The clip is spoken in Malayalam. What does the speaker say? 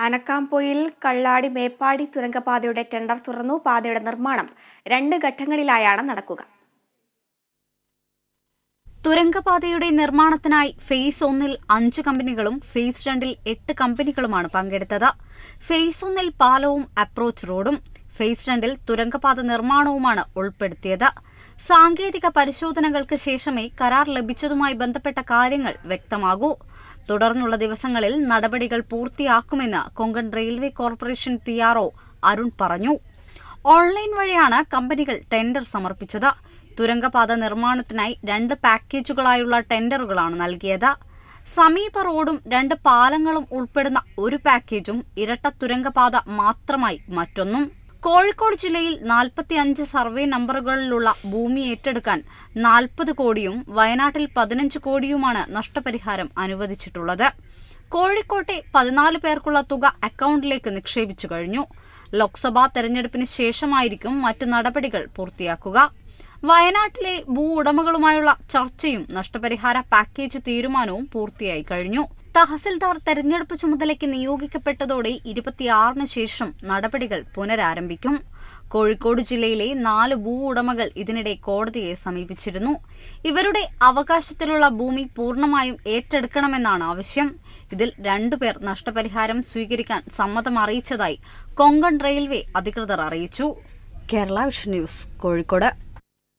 ആനക്കാംപൊയിൽ കള്ളാടി മേപ്പാടി തുരങ്കപാതയുടെ ടെൻഡർ തുറന്നു. പാതയുടെ നിർമ്മാണം 2 ഘട്ടങ്ങളിലായാണ് നടക്കുക. തുരങ്കപാതയുടെ നിർമ്മാണത്തിനായി ഫേസ് 1-ൽ 5 കമ്പനികളും ഫേസ് 2-ൽ 8 കമ്പനികളുമാണ് പങ്കെടുത്തത്. ഫേസ് 1-ൽ പാലവും അപ്രോച്ച് റോഡും, ഫേസ് 2-ൽ തുരങ്കപാത നിർമ്മാണവുമാണ് ഉൾപ്പെടുത്തിയത്. സാങ്കേതിക പരിശോധനകൾക്ക് ശേഷമേ കരാർ ലഭിച്ചതുമായി ബന്ധപ്പെട്ട കാര്യങ്ങൾ വ്യക്തമാകൂ. തുടർന്നുള്ള ദിവസങ്ങളിൽ നടപടികൾ പൂർത്തിയാക്കുമെന്ന് Konkan railway corporation PRO Arun പറഞ്ഞു. ഓൺലൈൻ വഴിയാണ് കമ്പനികൾ ടെൻഡർ സമർപ്പിച്ചത്. തുരങ്കപാത നിർമ്മാണത്തിനായി 2 പാക്കേജുകളായുള്ള ടെൻഡറുകളാണ് നൽകിയത്. സമീപ റോഡും 2 പാലങ്ങളും ഉൾപ്പെടുന്ന ഒരു പാക്കേജും, ഇരട്ട തുരങ്കപാത മാത്രമായി മറ്റൊന്നും. കോഴിക്കോട് ജില്ലയിൽ 45 സർവേ നമ്പറുകളിലുള്ള ഭൂമി ഏറ്റെടുക്കാൻ 40 കോടിയും വയനാട്ടിൽ 15 കോടിയുമാണ് നഷ്ടപരിഹാരം അനുവദിച്ചിട്ടുള്ളത്. കോഴിക്കോട്ടെ 14 പേർക്കുള്ള തുക അക്കൗണ്ടിലേക്ക് നിക്ഷേപിച്ചു കഴിഞ്ഞു. ലോക്സഭാ തെരഞ്ഞെടുപ്പിന് ശേഷമായിരിക്കും മറ്റ് നടപടികൾ പൂർത്തിയാക്കുക. വയനാട്ടിലെ ഭൂ ഉടമകളുമായുള്ള ചർച്ചയും നഷ്ടപരിഹാര പാക്കേജ് തീരുമാനവും പൂർത്തിയായി കഴിഞ്ഞു. തഹസിൽദാർ തെരഞ്ഞെടുപ്പ് ചുമതലയ്ക്ക് നിയോഗിക്കപ്പെട്ടതോടെ 26-ന് ശേഷം നടപടികൾ പുനരാരംഭിക്കും. കോഴിക്കോട് ജില്ലയിലെ 4 ഭൂ ഉടമകൾ ഇതിനിടെ കോടതിയെ സമീപിച്ചിരുന്നു. ഇവരുടെ അവകാശത്തിലുള്ള ഭൂമി പൂർണ്ണമായും ഏറ്റെടുക്കണമെന്നാണ് ആവശ്യം. ഇതിൽ 2 പേർ നഷ്ടപരിഹാരം സ്വീകരിക്കാൻ സമ്മതം അറിയിച്ചതായി കൊങ്കൺ റെയിൽവേ അധികൃതർ അറിയിച്ചു. Kerala vision news, Kozhikode.